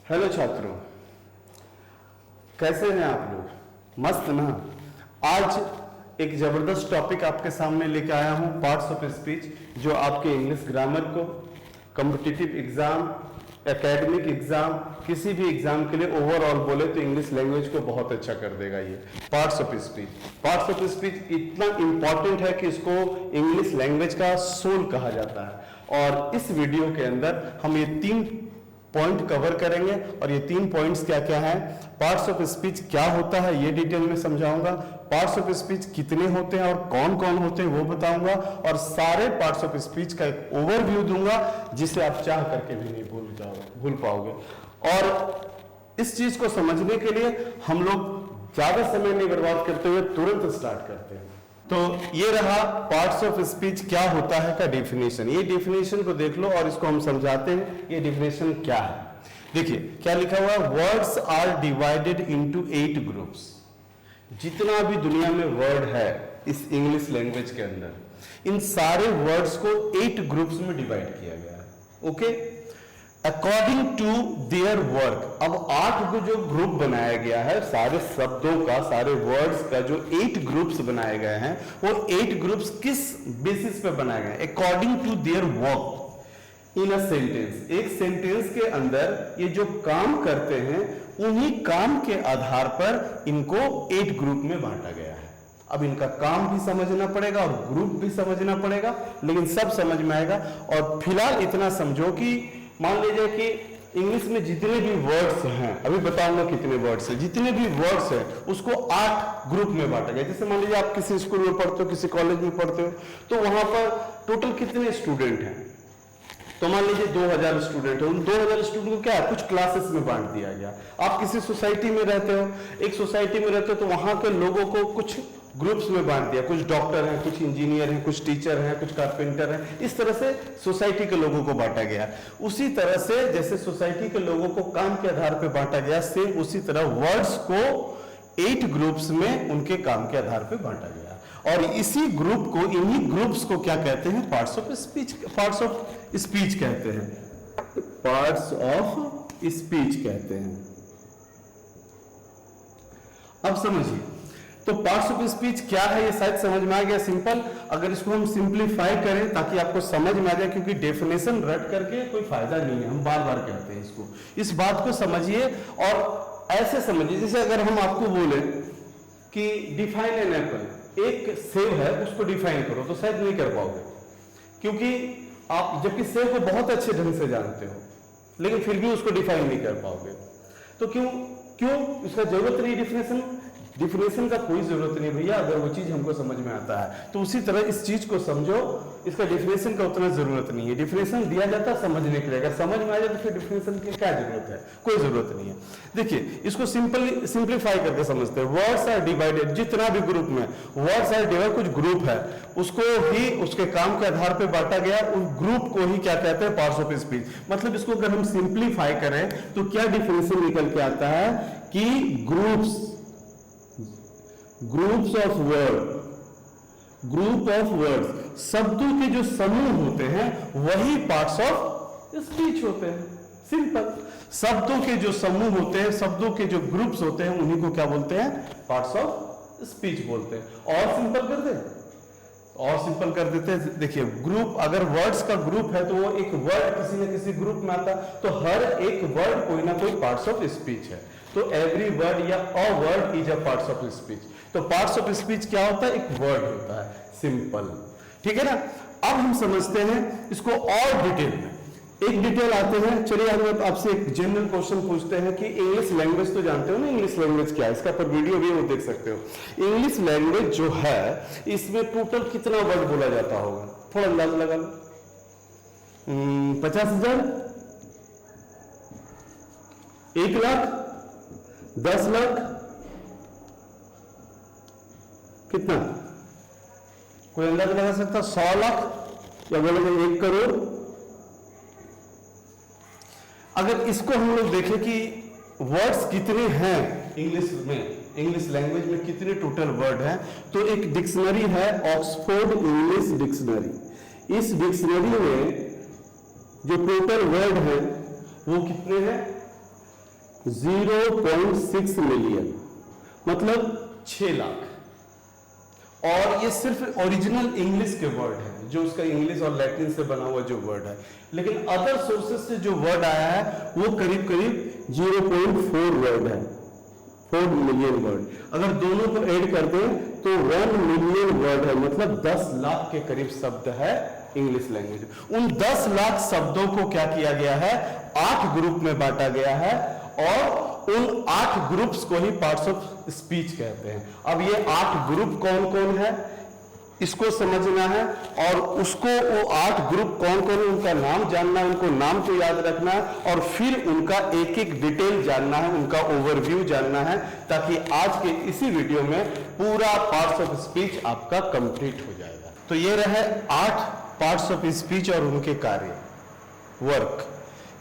Hello छात्रों, कैसे हैं आप लोग? मस्त ना? आज एक जबरदस्त टॉपिक आपके सामने लेके आया हूं, पार्ट्स ऑफ स्पीच, जो आपके इंग्लिश ग्रामर को कॉम्पिटिटिव एग्जाम, एकेडमिक एग्जाम, किसी भी एग्जाम के लिए ओवरऑल बोले तो इंग्लिश लैंग्वेज को बहुत अच्छा कर देगा। ये parts of speech, parts of speech इतना इंपॉर्टेंट है कि इसको इंग्लिश लैंग्वेज का सोल कहा जाता है। और इस वीडियो के अंदर हम ये 3 पॉइंट कवर करेंगे और ये 3 पॉइंट्स क्या क्या हैं, पार्ट्स ऑफ स्पीच क्या होता है ये डिटेल में समझाऊंगा, पार्ट्स ऑफ स्पीच कितने होते हैं और कौन कौन होते हैं वो बताऊंगा, और सारे पार्ट्स ऑफ स्पीच का एक ओवरव्यू दूंगा जिसे आप चाह करके भी नहीं भूल पाओगे। और इस चीज को समझने के लिए हम लोग ज्यादा समय नहीं बर्बाद करते हुए तुरंत स्टार्ट करते हैं। तो ये रहा पार्ट्स ऑफ स्पीच क्या होता है का डेफिनेशन। ये डेफिनेशन को देख लो और इसको हम समझाते हैं ये डेफिनेशन क्या है। देखिए क्या लिखा हुआ है, words are divided into 8 groups. जितना भी दुनिया में वर्ड है इस इंग्लिश लैंग्वेज के अंदर, इन सारे वर्ड्स को 8 ग्रुप्स में डिवाइड किया गया है। Okay, according to their work. अब 8 को जो ग्रुप बनाया गया है, सारे शब्दों का, सारे वर्ड्स का जो 8 ग्रुप्स बनाए गए हैं, वो 8 ग्रुप्स किस बेसिस पे बनाए गए? According to their work in a sentence. एक सेंटेंस के अंदर ये जो काम करते हैं उन्हीं काम के आधार पर इनको 8 ग्रुप में बांटा गया है। अब इनका काम भी समझना पड़ेगा और ग्रुप भी समझना पड़ेगा, लेकिन सब समझ में आएगा। और फिलहाल इतना समझो कि मान लीजिए कि इंग्लिश में जितने भी वर्ड्स हैं, अभी बताऊंगा कितने वर्ड्स हैं, जितने भी वर्ड्स हैं उसको 8 ग्रुप में बांटा गया। जैसे मान लीजिए आप किसी स्कूल में पढ़ते हो, किसी कॉलेज में पढ़ते हो, तो वहां पर टोटल कितने स्टूडेंट हैं? तो मान लीजिए 2000 स्टूडेंट है। उन 2000 स्टूडेंट को क्या है, कुछ क्लासेस में बांट दिया गया। आप किसी सोसाइटी में रहते हो, एक सोसाइटी में रहते हो, तो वहां के लोगों को कुछ ग्रुप्स में बांट दिया। कुछ डॉक्टर हैं, कुछ इंजीनियर हैं, कुछ टीचर हैं, कुछ कारपेंटर हैं। इस तरह से सोसाइटी के लोगों को बांटा गया। उसी तरह से जैसे सोसाइटी के लोगों को काम के आधार पर बांटा गया, सेम उसी तरह वर्ड्स को 8 ग्रुप्स में उनके काम के आधार पर बांटा गया। और इसी ग्रुप को, इन्हीं ग्रुप्स को क्या कहते हैं? Parts of speech, parts of speech कहते हैं, पार्ट्स ऑफ स्पीच कहते हैं। अब समझिए, तो पार्ट्स ऑफ स्पीच क्या है ये शायद समझ में आ गया सिंपल। अगर इसको हम सिंप्लीफाई करें ताकि आपको समझ में आ जाए, क्योंकि डेफिनेशन रट करके कोई फायदा नहीं है, हम बार बार कहते हैं इसको। इस बात को समझिए और ऐसे समझिए जैसे अगर हम आपको बोले कि डिफाइन एन एप्पल, एक सेब है उसको डिफाइन करो, तो शायद नहीं कर पाओगे, क्योंकि आप जबकि सेब को बहुत अच्छे ढंग से जानते हो, लेकिन फिर भी उसको डिफाइन नहीं कर पाओगे। तो क्यों इसका जरूरत नहीं? डिफिनेशन का कोई जरूरत नहीं भैया, अगर वो चीज हमको समझ में आता है। तो उसी तरह इस चीज को समझो, इसका डिफिनेशन का उतना जरूरत नहीं है। डिफिनेशन दिया जाता है समझने के लिए, अगर समझ में आ जाए तो फिर डिफिनेशन की क्या जरूरत है? कोई जरूरत नहीं है। देखिए इसको सिंप्लीफाई करके समझते हैं। वर्ड्स आर डिवाइडेड, जितना भी ग्रुप में वर्ड्स आर डिवाइडेड, कुछ ग्रुप है उसको ही उसके काम के आधार पर बांटा गया, उस ग्रुप को ही क्या कहते हैं? Parts of speech. मतलब इसको अगर हम सिंप्लीफाई करें तो क्या डिफिनेशन निकल के आता है कि ग्रुप्स ऑफ वर्ड्स, शब्दों के जो समूह होते हैं वही पार्ट्स ऑफ स्पीच होते हैं। सिंपल, शब्दों के जो समूह होते हैं, शब्दों के जो ग्रुप्स होते हैं, उन्हीं को क्या बोलते हैं? पार्ट्स ऑफ स्पीच बोलते हैं। और सिंपल कर देते हैं। देखिए ग्रुप, अगर वर्ड्स का ग्रुप है तो वो एक वर्ड किसी न किसी ग्रुप में आता, तो हर एक वर्ड कोई ना कोई पार्ट्स ऑफ स्पीच है। तो एवरी वर्ड या a word is a parts of speech. तो पार्ट्स ऑफ स्पीच क्या होता है? एक वर्ड होता है, सिंपल, ठीक है ना। अब हम समझते हैं इसको और डिटेल में। एक डिटेल आते हैं। चलिए हम आपसे एक जनरल क्वेश्चन पूछते हैं कि इंग्लिश लैंग्वेज तो जानते हो ना, इंग्लिश लैंग्वेज क्या है? इसका पर वीडियो भी वो देख सकते हो। इंग्लिश लैंग्वेज जो है इसमें टोटल कितना वर्ड बोला जाता होगा? थोड़ा अंदाज लगा लो। 50,000, 1 लाख, 10 लाख, कितना? कोई अंदाज लगा सकता? 100 लाख या बोलेंगे 1 करोड़? अगर इसको हम लोग देखें कि वर्ड्स कितने हैं इंग्लिश में, इंग्लिश लैंग्वेज में कितने टोटल वर्ड हैं, तो एक डिक्शनरी है, ऑक्सफोर्ड इंग्लिश डिक्शनरी। इस डिक्शनरी में जो टोटल वर्ड है वो कितने हैं? 0.6 मिलियन, मतलब 6 लाख। और ये सिर्फ ओरिजिनल इंग्लिश के वर्ड है, जो उसका इंग्लिश और लैटिन से बना हुआ जो वर्ड है। लेकिन अदर सोर्सेज से जो वर्ड आया है वो करीब करीब 0.4 वर्ड है, 4 मिलियन वर्ड। अगर दोनों को ऐड कर दें तो 1 मिलियन वर्ड है, मतलब 10 लाख के करीब शब्द है इंग्लिश लैंग्वेज। उन 10 लाख शब्दों को क्या किया गया है, 8 ग्रुप में बांटा गया है, और उन 8 ग्रुप्स को ही पार्ट्स ऑफ स्पीच कहते हैं। अब ये 8 ग्रुप कौन कौन है इसको समझना है, और उसको वो 8 ग्रुप कौन कौन है उनका नाम जानना है, उनको नाम को याद रखना है, और फिर उनका एक एक डिटेल जानना है, उनका ओवरव्यू जानना है, ताकि आज के इसी वीडियो में पूरा पार्ट्स ऑफ स्पीच आपका कंप्लीट हो जाएगा। तो ये रहे 8 पार्ट्स ऑफ स्पीच और उनके कार्य, वर्क।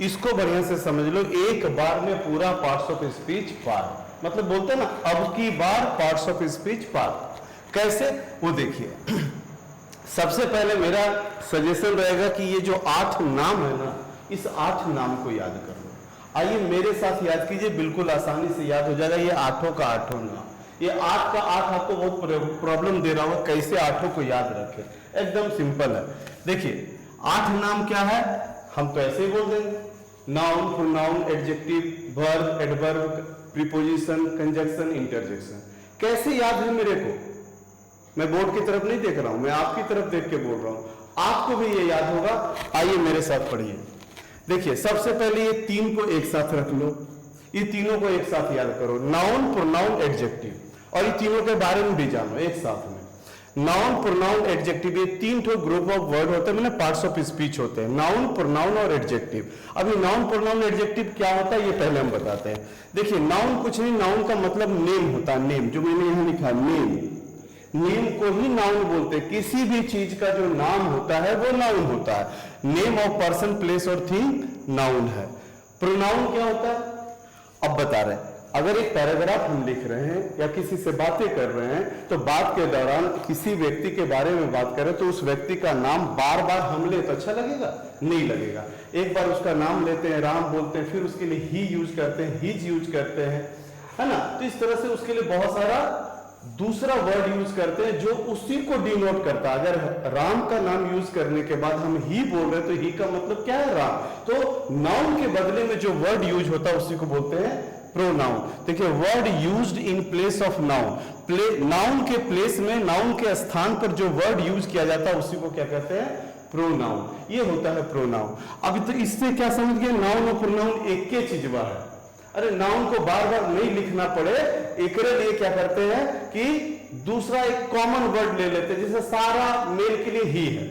इसको बढ़िया से समझ लो, एक बार में पूरा पार्ट्स ऑफ स्पीच पार, मतलब बोलते हैं ना, अब की बार पार्ट्स ऑफ स्पीच पार। कैसे, वो देखिए। सबसे पहले मेरा सजेशन रहेगा कि ये जो 8 नाम है ना, इस 8 नाम को याद कर लो। आइए मेरे साथ याद कीजिए, बिल्कुल आसानी से याद हो जाएगा। ये 8 का 8 नाम, ये 8 का 8 आपको बहुत प्रॉब्लम दे रहा होगा, कैसे 8 को याद रखें। एकदम सिंपल है। देखिए 8 नाम क्या है, हम तो ऐसे ही बोल देंगे, noun, pronoun, adjective, verb, adverb, preposition, conjunction, interjection. कैसे याद है मेरे को, मैं बोर्ड की तरफ नहीं देख रहा हूं, मैं आपकी तरफ देख के बोल रहा हूं, आपको भी ये याद होगा। आइए मेरे साथ पढ़िए। देखिए सबसे पहले ये 3 को एक साथ रख लो, ये तीनों को एक साथ याद करो, नाउन, प्रोनाउन, एडजेक्टिव, और ये तीनों के बारे में भी जानो एक साथ में। नाउन, प्रोनाउन, एडजेक्टिव, ये 3 ग्रुप ऑफ वर्ड होते हैं, मैंने पार्ट्स ऑफ स्पीच होते हैं, नाउन, प्रोनाउन और एडजेक्टिव। अभी नाउन, प्रोनाउन, एडजेक्टिव क्या होता है ये पहले हम बताते हैं। देखिए नाउन कुछ नहीं, नाउन का मतलब नेम होता है, नेम, जो मैंने यहां लिखा नेम, नेम को ही नाउन बोलते हैं। किसी भी चीज का जो नाम होता है वो नाउन होता है। नेम ऑफ पर्सन, प्लेस और थिंग नाउन है। प्रोनाउन क्या होता है, अब बता रहे हैं। अगर एक पैराग्राफ हम लिख रहे हैं या किसी से बातें कर रहे हैं, तो बात के दौरान किसी व्यक्ति के बारे में बात करें तो उस व्यक्ति का नाम बार बार हम ले तो अच्छा लगेगा, नहीं लगेगा। एक बार उसका नाम लेते हैं, राम बोलते हैं, फिर उसके लिए ही यूज करते हैं, हिज यूज करते हैं, है ना। तो इस तरह से उसके लिए बहुत सारा दूसरा वर्ड यूज करते हैं जो उसी को डिनोट करता है। अगर राम का नाम यूज करने के बाद हम ही बोल रहे हैं तो ही का मतलब क्या है, राम। तो नाउन के बदले में जो वर्ड यूज होता है उसी को बोलते हैं प्रोनाउन। देखिए word used in place of noun, noun के प्लेस में, नाउन के स्थान पर जो वर्ड यूज किया जाता है उसी को क्या कहते हैं, प्रोनाउन। ये होता है प्रोनाउन। अब तो इससे क्या समझ गए, नाउन और प्रोनाउन एक के चीजवा है। अरे नाउन को बार बार नहीं लिखना पड़े, एक लिए क्या करते हैं कि दूसरा एक कॉमन वर्ड ले लेते हैं। जैसे सारा मेल के लिए ही है,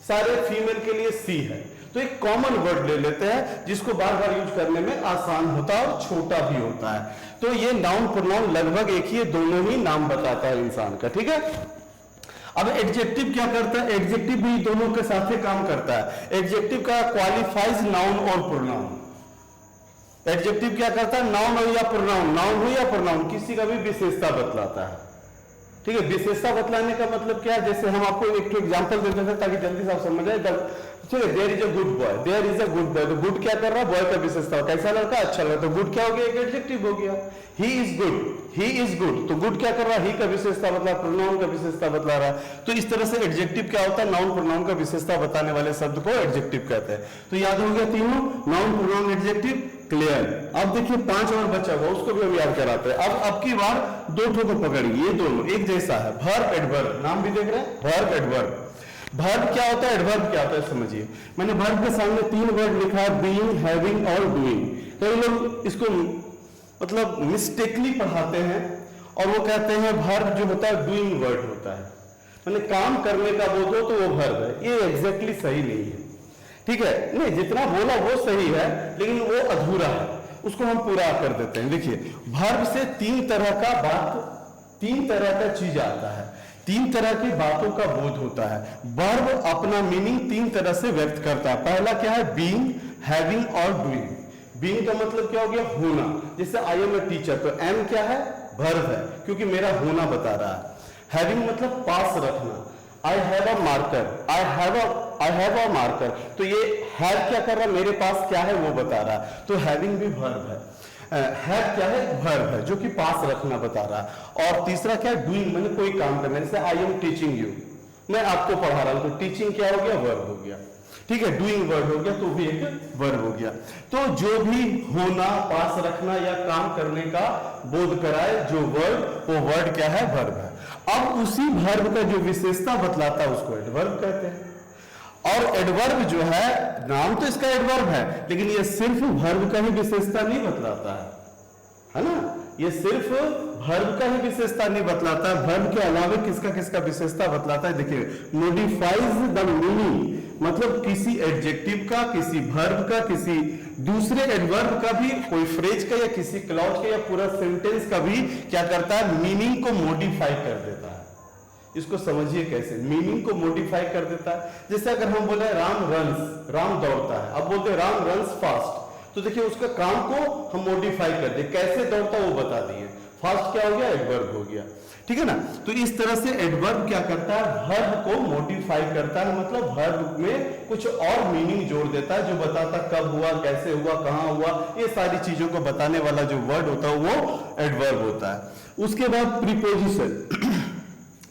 सारे फीमेल के लिए सी है, तो एक कॉमन वर्ड ले लेते हैं जिसको बार बार यूज करने में आसान होता है और छोटा भी होता है। तो ये नाउन प्रोनाउन लगभग एक ही, दोनों ही नाम बताता है इंसान का, ठीक है। अब एडजेक्टिव क्या करता है, एडजेक्टिव भी दोनों के साथ ही काम करता है। एडजेक्टिव का क्वालिफाइज नाउन और प्रोनाउन। एडजेक्टिव क्या करता है, नाउन हो या प्रोनाउन, नाउन हो या प्रोनाउन, किसी का भी विशेषता बतलाता है, ठीक है। विशेषता बतलाने का मतलब क्या है, जैसे हम आपको एक एग्जांपल देते थे ताकि जल्दी से आप समझ जाए। ठीक है, there is a good boy, there is a good boy, तो गुड क्या कर रहा है, बॉय का विशेषता, कैसा लड़का, अच्छा लड़का, तो गुड क्या हो गया, एक एडजेक्टिव हो गया। He is good, he is good, तो गुड क्या कर रहा है, ही का विशेषता बतला, प्रोनाउन का विशेषता बतला रहा है। तो इस तरह से एडजेक्टिव क्या होता है, नाउन प्रोनाउन का विशेषता बताने वाले शब्द को एडजेक्टिव कहते हैं। तो याद हो गया तीनों, नाउन प्रोनाउन एडजेक्टिव, क्लियर। अब देखिए 5 और बचा हुआ, उसको भी हम याद कराते हैं। अब की बार 2 को पकड़िए, ये दोनों एक जैसा है, वर्ब एडवर्ब, नाम भी देख रहे हैं, वर्ब एडवर्ब। वर्ब क्या होता है, एडवर्ब क्या होता है, समझिए। मैंने वर्ब के सामने 3 वर्ड लिखा है, बीइंग, हैविंग और डूइंग। कई लोग इसको मतलब मिस्टेकली पढ़ाते हैं और वो कहते हैं वर्ब जो होता है डूइंग वर्ड होता है, मैंने काम करने का बोल दो तो वो वर्ब है। ये एग्जैक्टली सही नहीं है, ठीक है। नहीं, जितना बोला वो सही है लेकिन वो अधूरा है, उसको हम पूरा कर देते हैं। देखिए वर्ब से 3 तरह का बात, 3 तरह का चीज आता है, 3 तरह की बातों का बोध होता है। वर्ब अपना मीनिंग 3 तरह से व्यक्त करता है। पहला क्या है, बीइंग, हैविंग और डूइंग। बीइंग का मतलब क्या हो गया, होना। जैसे आई एम ए टीचर, तो एम क्या है, वर्ब है क्योंकि मेरा होना बता रहा है। हैविंग मतलब पास रखना, I have a marker, I have a marker, तो ये हैव क्या कर रहा है, मेरे पास क्या है वो बता रहा है, तो हैविंग भी वर्ब है। हैव क्या है, वर्ब है जो कि पास रखना बता रहा है। और तीसरा क्या है, डूइंग, मैंने कोई काम करना, जैसे आई एम टीचिंग यू, मैं आपको पढ़ा रहा हूं, तो टीचिंग क्या हो गया, वर्ब हो गया। ठीक है, डूइंग वर्ड हो गया तो भी एक वर्ब हो गया। तो जो भी होना, पास रखना या काम करने का बोध कराए जो वर्ड, वो वर्ड क्या है, वर्ब है। अब उसी वर्ब का जो विशेषता बतलाता है उसको एडवर्ब कहते हैं। और एडवर्ब जो है, नाम तो इसका एडवर्ब है, लेकिन ये सिर्फ वर्ब का ही विशेषता नहीं बतलाता है ना, ये सिर्फ वर्ब का ही विशेषता नहीं बतलाता है, वर्ब के अलावा किसका किसका विशेषता बतलाता है। देखिए, मॉडिफाइज द मीनिंग, मतलब किसी एडजेक्टिव का, किसी वर्ब का, किसी दूसरे एडवर्ब का भी, कोई फ्रेज का या किसी क्लॉज का या पूरा सेंटेंस का भी क्या करता है, मीनिंग को मॉडिफाई कर देता है। इसको समझिए कैसे, मीनिंग को मॉडिफाई कर देता है। जैसे अगर हम बोले राम रन्स, राम दौड़ता है, अब बोलते राम रन्स फास्ट, तो देखिए उसका काम को हम मॉडिफाई कर दे, कैसे दौड़ता वो बता दिए, फास्ट क्या हो गया, एडवर्ब हो गया। ठीक है ना, तो इस तरह से एडवर्ब क्या करता है, वर्ब को मॉडिफाई करता है, मतलब वर्ब में कुछ और मीनिंग जोड़ देता है, जो बताता कब हुआ, कैसे हुआ, कहां हुआ, ये सारी चीजों को बताने वाला जो वर्ड होता है वो एडवर्ब होता है। उसके बाद प्रीपोजिशन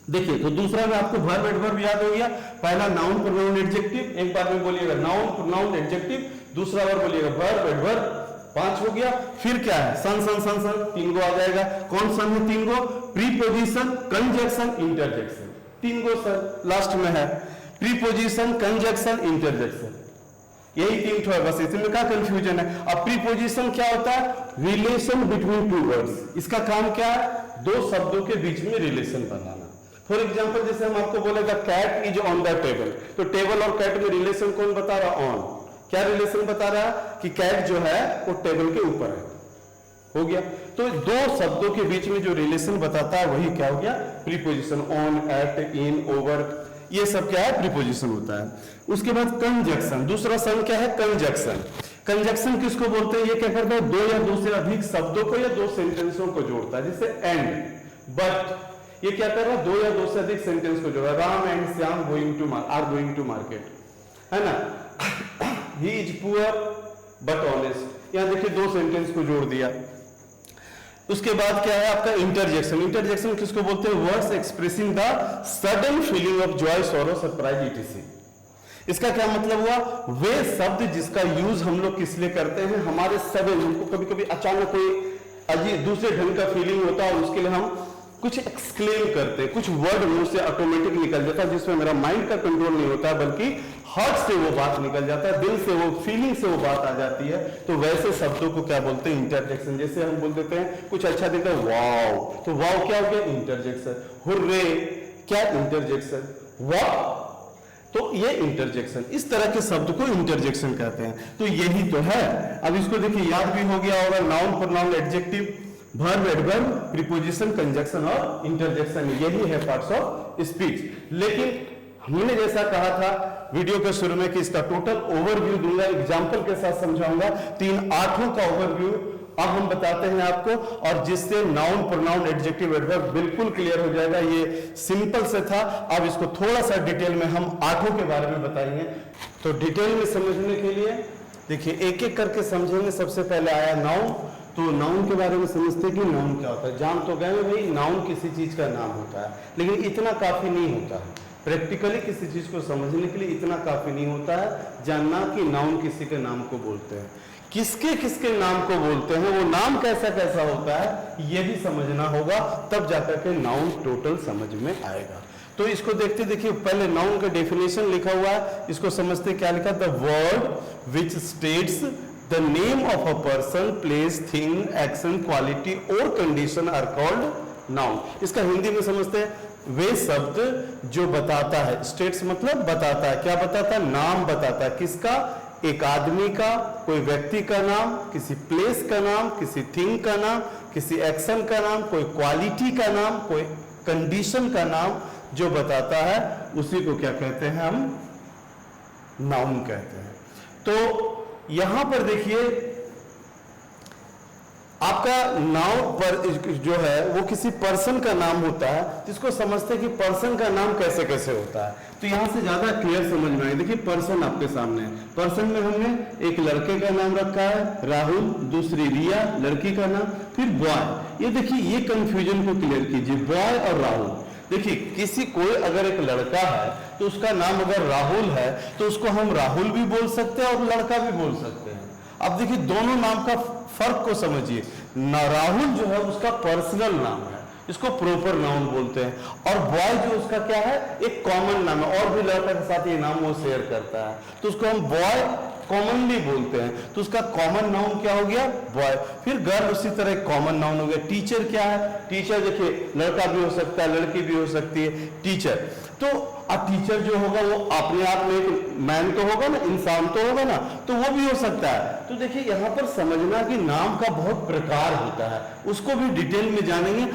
देखिए, तो दूसरा में आपको वर्ब एडवर्ब याद हो गया। पहला नाउन प्रोनाउन एडजेक्टिव, एक बार में बोलिएगा नाउन प्रोनाउन एडजेक्टिव, दूसरा बार बोलिएगा वर्ब एडवर्ब, 5 हो गया। फिर क्या है, सन सन सन सन, 3 गो आ जाएगा। कौन सन है, 3 गो, प्रीपोजिशन, कंजक्शन, इंटरजेक्शन, 3 गो सर लास्ट में है, प्रीपोजिशन, कंजक्शन, इंटरजेक्शन, यही 3 ठो है, बस इसमें क्या कंफ्यूजन है। अब प्रीपोजिशन क्या होता है, रिलेशन बिटवीन टू वर्ड्स, इसका काम क्या है, दो शब्दों के बीच में रिलेशन बनाना। फॉर एग्जाम्पल, जैसे हम आपको बोलेगा cat is on the table, तो टेबल और कैट में रिलेशन कौन बता रहा, ऑन, क्या रिलेशन बता रहा है कि कैट जो है वो टेबल के ऊपर है, हो गया। तो दो शब्दों के बीच में जो रिलेशन बताता है वही क्या हो गया, preposition, on, at, in, over, ये सब क्या है, प्रीपोजिशन होता है। उसके बाद कंजक्शन, दूसरा सन क्या है, कंजक्शन। कंजक्शन किसको बोलते हैं, ये क्या करता है, दो या दो से अधिक शब्दों को या दो सेंटेंसों को जोड़ता है, जैसे एंड, बट, ये क्या कर रहा है, दो या दो से अधिक सेंटेंस को जोड़ा, Ram and Shyam going to are going to market, है ना, he is poor but honest, यहां देखिए दो सेंटेंस को जोड़ दिया। उसके बाद क्या है आपका इंटरजेक्शन। इंटरजेक्शन किसको बोलते हैं, words expressing the sudden feeling of joy, sorrow, surprise, etc.. इसका क्या मतलब हुआ, वे शब्द जिसका यूज हम लोग किस लिए करते हैं, हमारे सडन, हमको कभी कभी अचानक कोई अजीब दूसरे ढंग का फीलिंग होता है और उसके लिए हम कुछ एक्सक्लेम करते हैं, कुछ वर्ड मुंह से ऑटोमेटिक निकल जाता है, जिसमें मेरा माइंड का कंट्रोल नहीं होता, बल्कि हार्ट से वो बात निकल जाता है, दिल से वो फीलिंग से वो बात आ जाती है। तो वैसे शब्दों को क्या बोलते हैं, इंटरजेक्शन। जैसे हम बोल देते हैं कुछ अच्छा दिखता है, वाव, तो वाव क्या हो गया, इंटरजेक्शन। हुर्रे, क्या, इंटरजेक्शन। वाह, तो ये इंटरजेक्शन, इस तरह के शब्द को इंटरजेक्शन कहते हैं। तो यही तो है। अब इसको देखिए, याद भी हो गया होगा, noun pronoun adjective, verb adverb, preposition, conjunction और इंटरजेक्शन, यही है पार्ट्स ऑफ स्पीच। लेकिन हमने जैसा कहा था वीडियो के शुरू में कि इसका टोटल ओवरव्यू दूंगा, एग्जांपल के साथ समझाऊंगा, 8 का ओवरव्यू अब हम बताते हैं आपको, और जिससे नाउन प्रोनाउन एडजेक्टिव एडवर्ब बिल्कुल क्लियर हो जाएगा। ये सिंपल से था, अब इसको थोड़ा सा डिटेल में हम 8 के बारे में बताएंगे। तो डिटेल में समझने के लिए देखिए, एक एक करके समझेंगे। सबसे पहले आया नाउन, तो नाउन के बारे में समझते हैं कि नाउन क्या होता है। जान तो गए भाई, नाउन किसी चीज का नाम होता है, लेकिन इतना काफी नहीं होता है। प्रैक्टिकली किसी चीज को समझने के लिए इतना काफी नहीं होता है जानना कि नाउन किसी के नाम को बोलते हैं, किसके किसके नाम को बोलते हैं, वो नाम कैसा कैसा होता है, ये भी समझना होगा, तब जाकर के नाउन टोटल समझ में आएगा। तो इसको देखते देखिए, पहले नाउन का डेफिनेशन लिखा हुआ है, इसको समझते क्या लिखा, the word which states the name of a person, place, thing, action, quality और कंडीशन आर कॉल्ड नाउन। इसका हिंदी में समझते हैं, वे शब्द जो बताता है, स्टेट्स मतलब बताता है, क्या बताता है, नाम बताता है, किसका, एक आदमी का, कोई व्यक्ति का नाम, किसी प्लेस का नाम, किसी थिंग का नाम, किसी एक्शन का नाम, कोई क्वालिटी का नाम, कोई कंडीशन का नाम, जो बताता है उसी को क्या कहते हैं, हम नाउन कहते हैं। तो यहां पर देखिए, आप आपका नाउन पर जो है वो किसी पर्सन का नाम होता है, जिसको समझते हैं कि पर्सन का नाम कैसे कैसे होता है। तो यहां से ज्यादा क्लियर समझ में आए। देखिए पर्सन आपके सामने है, पर्सन में हमने एक लड़के का नाम रखा है राहुल, दूसरी रिया लड़की का नाम, फिर बॉय। ये देखिए ये कंफ्यूजन को क्लियर कीजिए, बॉय और राहुल। देखिए किसी कोई अगर एक लड़का है तो उसका नाम अगर राहुल है तो उसको हम राहुल भी बोल सकते हैं और लड़का भी बोल सकते हैं। अब देखिए दोनों नाम का फर्क को समझिए। राहुल जो है उसका पर्सनल नाम है, इसको प्रॉपर नाउन बोलते हैं, और बॉय जो उसका क्या है, एक कॉमन नाम है, और भी लड़का के साथ ये नाम वो शेयर करता है, तो उसको हम बॉय कॉमनली बोलते हैं, तो उसका कॉमन नाउन क्या हो गया, बॉय। फिर गर्ल उसी तरह एक कॉमन नाउन हो गया। टीचर क्या है, टीचर देखिए लड़का भी हो सकता है, लड़की भी हो सकती है, टीचर। तो अब टीचर जो होगा वो अपने आप में एक मैन तो होगा ना, इंसान तो होगा ना, तो वो भी हो सकता है। तो देखिए यहाँ पर समझना कि नाम का बहुत प्रकार होता है, उसको भी डिटेल में जानेंगे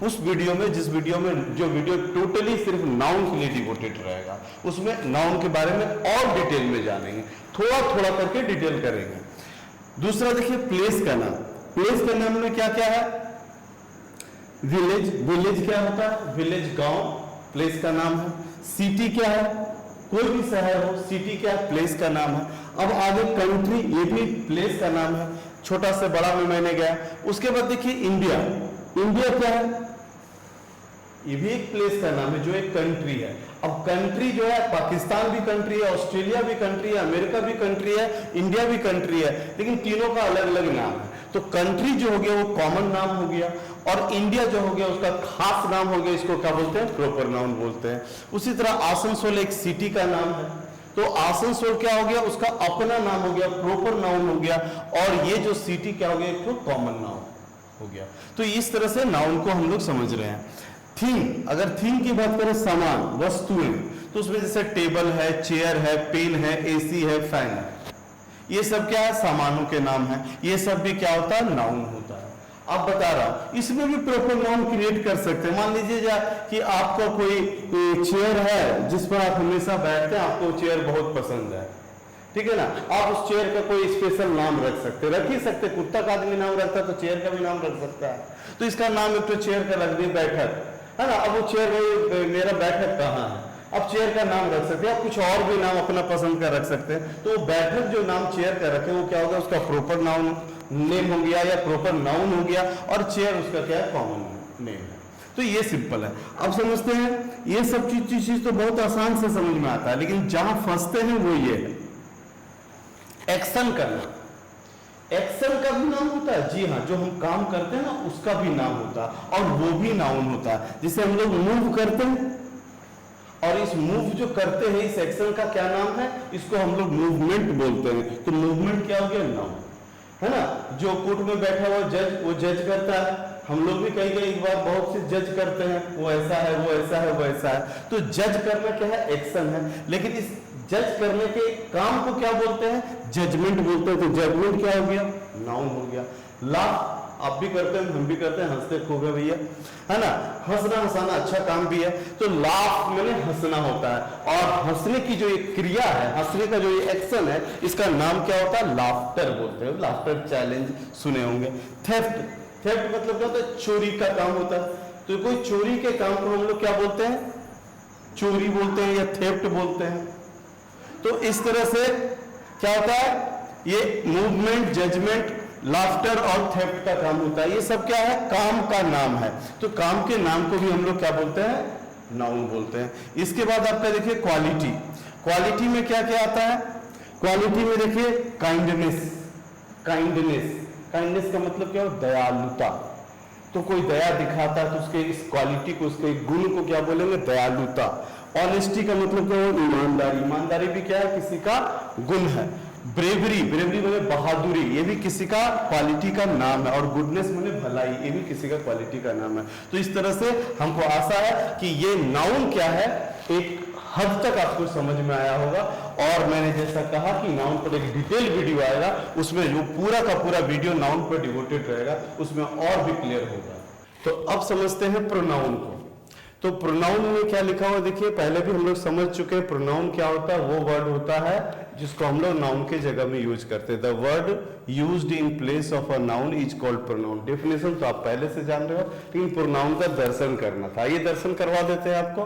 उस वीडियो में, जिस वीडियो में, जो वीडियो टोटली सिर्फ नाउन के लिए डिवोटेड रहेगा, उसमें नाउन के बारे में और डिटेल में जानेंगे, थोड़ा थोड़ा करके डिटेल करेंगे। दूसरा देखिए प्लेस का नाम। प्लेस के नाम में क्या क्या है, विलेज, विलेज क्या होता है, विलेज गांव प्लेस का नाम है। सिटी क्या है, कोई भी शहर हो, सिटी क्या है, प्लेस का नाम है। अब आगे कंट्री, ये भी प्लेस का नाम है, छोटा से बड़ा में मैंने गया। उसके बाद देखिए इंडिया, इंडिया क्या है, ये भी एक प्लेस का नाम है जो एक कंट्री है। अब कंट्री जो है, पाकिस्तान भी कंट्री है, ऑस्ट्रेलिया भी कंट्री है, अमेरिका भी कंट्री है, इंडिया भी कंट्री है, लेकिन तीनों का अलग अलग नाम है। तो कंट्री जो हो गया वो कॉमन नाम हो गया, और इंडिया जो हो गया उसका खास नाम हो गया, इसको क्या बोलते हैं, प्रॉपर नाउन बोलते हैं। उसी तरह आसनसोल एक सिटी का नाम है, तो आसनसोल क्या हो गया, उसका अपना नाम हो गया, प्रॉपर नाउन हो गया, और ये जो सिटी क्या हो गया, एक तो कॉमन नाउन हो गया। तो इस तरह से नाउन को हम लोग समझ रहे हैं। थिंग, अगर थिंग की बात करें, सामान, वस्तुएं, तो उसमें जैसे टेबल है, चेयर है, पेन है, एसी है, फैन है, ये सब क्या है, सामानों के नाम है। ये सब भी क्या होता है, नाउन होता है। अब बता रहा हूं, इसमें भी प्रॉपर नाउन क्रिएट कर सकते हैं। मान लीजिए कि आपका कोई चेयर है जिस पर आप हमेशा बैठते हैं, आपको चेयर बहुत पसंद है, ठीक है ना, आप उस चेयर का कोई स्पेशल नाम रख सकते, रख ही सकते। कुत्ता का आदमी नाम रखता है तो चेयर का भी नाम रख सकता है। तो इसका नाम एक तो चेयर का रख दिया बैठक, है ना। अब वो चेयर, मेरा बैठक कहाँ है, अब चेयर का नाम रख सकते हैं, आप कुछ और भी नाम अपना पसंद का रख सकते हैं। तो बैठक जो नाम चेयर का रखे वो क्या होगा, उसका प्रॉपर नाउन नेम हो गया या प्रॉपर नाउन हो गया, और चेयर उसका क्या है, कॉमन नेम है। तो ये सिंपल है। अब समझते हैं, ये सब चीज तो बहुत आसान से समझ में आता है, लेकिन जहां फंसते हैं वो ये है, एक्शन करना। एक्शन का भी नाम होता है, जी हाँ, जो हम काम करते हैं ना उसका भी नाम होता है, और वो भी नाउन होता है। जिसे हम लोग मूव करते हैं, और इस मूव जो करते हैं, इस एक्शन का क्या नाम है, इसको हम लोग मूवमेंट बोलते हैं। तो मूवमेंट क्या हो गया, नाउन, है ना। जो कोर्ट में बैठा हुआ जज, वो जज करता है, हम लोग भी कई बार बहुत से जज करते हैं, वो ऐसा है, वो ऐसा है, वो ऐसा है। तो जज करना क्या है, एक्शन है, लेकिन इस जज करने के काम को क्या बोलते हैं, जजमेंट बोलते हैं। तो जजमेंट क्या हो गया, नाउन हो गया। लाफ आप भी करते हैं, हम भी करते हैं, हंसते खूब है भैया, है ना। हंसना हंसाना अच्छा काम भी है। तो लाफ मैंने हंसना होता है, और हंसने की जो ये क्रिया है, हंसने का जो ये एक्शन है, इसका नाम क्या होता है, लाफ्टर बोलते हैं। लाफ्टर चैलेंज सुने होंगे। थेफ्ट, थेफ्ट मतलब क्या होता है, चोरी का काम होता है। तो कोई चोरी के काम को हम लोग क्या बोलते हैं, चोरी बोलते हैं या थेफ्ट बोलते हैं। तो इस तरह से क्या होता है, ये मूवमेंट, जजमेंट, लाफ्टर और थेफ्ट का काम होता है। ये सब क्या है, काम का नाम है। तो काम के नाम को भी हम लोग क्या बोलते हैं, नाउन बोलते हैं। इसके बाद आपका देखिए क्वालिटी। क्वालिटी में क्या क्या आता है, क्वालिटी में देखिए काइंडनेस, काइंडनेस, काइंडनेस का मतलब क्या हो, दयालुता। तो कोई दया दिखाता है तो उसके इस क्वालिटी को, उसके गुण को क्या बोलेंगे, दयालुता। ऑनेस्टी का मतलब क्या हो, ईमानदारी, ईमानदारी भी क्या है, किसी का गुण है। ब्रेवरी, ब्रेवरी माने बहादुरी, ये भी किसी का क्वालिटी का नाम है। और गुडनेस माने भलाई, ये भी किसी का क्वालिटी का नाम है। तो इस तरह से हमको आशा है कि ये नाउन क्या है, एक हद तक आपको समझ में आया होगा। और मैंने जैसा कहा कि नाउन पर एक डिटेल वीडियो आएगा, उसमें जो पूरा का पूरा वीडियो नाउन पर डिवोटेड रहेगा, उसमें और भी क्लियर होगा। तो अब समझते हैं प्रोनाउन को। तो प्रोनाउन में क्या लिखा हुआ देखिए, पहले भी हम लोग समझ चुके हैं। प्रोनाउन क्या होता है, वो वर्ड होता है जिसको हम लोग नाउन के जगह में यूज करते हैं। The word used in place of a noun is called pronoun. Definition तो आप पहले से जान रहे हो, लेकिन प्रोनाउन का दर्शन करना था, ये दर्शन करवा देते हैं आपको।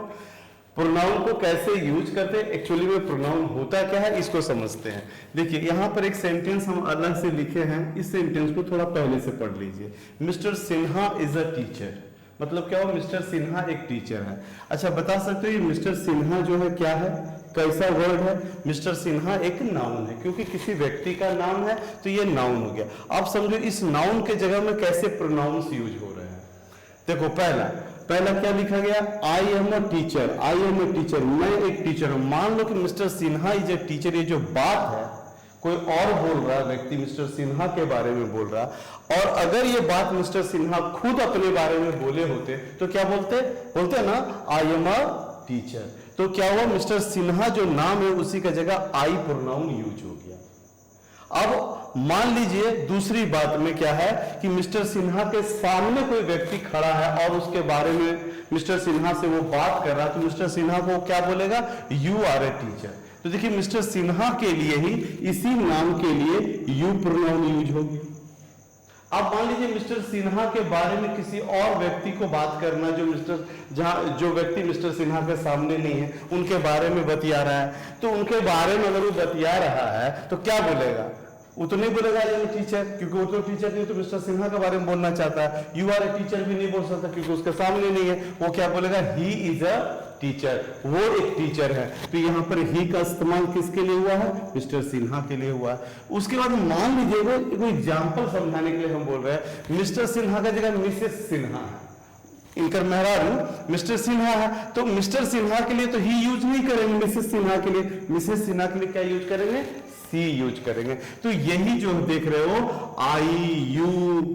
प्रोनाउन को कैसे यूज करते हैं, एक्चुअली में प्रोनाउन होता क्या है, इसको समझते हैं। देखिए यहाँ पर एक सेंटेंस हम अलग से लिखे हैं, इस सेंटेंस को थोड़ा पहले से पढ़ लीजिए। Mister Sinha is a teacher, मतलब क्या हो, मिस्टर सिन्हा एक टीचर है। अच्छा बता सकते हो ये मिस्टर सिन्हा जो है क्या है, कैसा वर्ड है? मिस्टर सिन्हा एक नाउन है, क्योंकि किसी व्यक्ति का नाम है तो ये नाउन हो गया। आप समझो इस नाउन के जगह में कैसे प्रोनाउंस यूज हो रहे हैं। देखो पहला क्या लिखा गया, I am a teacher, I am a teacher, मैं एक टीचर हूं। मान लो कि mister Sinha is a teacher, ये जो बात है कोई और बोल रहा है, व्यक्ति मिस्टर सिन्हा के बारे में बोल रहा, और अगर ये बात मिस्टर सिन्हा खुद अपने बारे में बोले होते तो क्या बोलते ना, आई एम अ टीचर। तो क्या हुआ, मिस्टर सिन्हा जो नाम है उसी का जगह आई प्रोनाउन यूज हो गया। अब मान लीजिए दूसरी बात में क्या है कि मिस्टर सिन्हा के सामने कोई व्यक्ति खड़ा है और उसके बारे में मिस्टर सिन्हा से वो बात कर रहा है, तो मिस्टर सिन्हा को क्या बोलेगा, यू आर ए टीचर। तो देखिए मिस्टर सिन्हा के लिए ही इसी नाम के लिए यू प्रोनाउन यूज होगी। अब मान लीजिए मिस्टर सिन्हा के बारे में किसी और व्यक्ति को बात करना, जो व्यक्ति मिस्टर सिन्हा के सामने नहीं है, उनके बारे में बतिया रहा है, तो उनके बारे में अगर वो बतिया रहा है तो क्या बोलेगा, वो तो नहीं बोलेगा ये टीचर, क्योंकि वो तो टीचर नहीं, तो मिस्टर सिन्हा के बारे में बोलना चाहता है। यू आर ए टीचर भी नहीं बोल सकता क्योंकि उसके सामने नहीं है। वो क्या बोलेगा, ही इज अ टीचर, वो एक टीचर है। तो यहाँ पर ही का इस्तेमाल किसके लिए हुआ है, मिस्टर सिन्हा के लिए हुआ है। उसके बाद मान लीजिए वो एग्जाम्पल समझाने के लिए हम बोल रहे हैं, मिस्टर सिन्हा का जगह मिसेस सिन्हा है, इनकर मेहरारू मिस्टर सिन्हा है, तो मिस्टर सिन्हा के लिए तो ही यूज नहीं करेंगे, मिसेस सिन्हा के लिए, मिसेस सिन्हा के लिए क्या यूज करेंगे, सी यूज करेंगे। तो यही जो देख रहे हो आई, यू,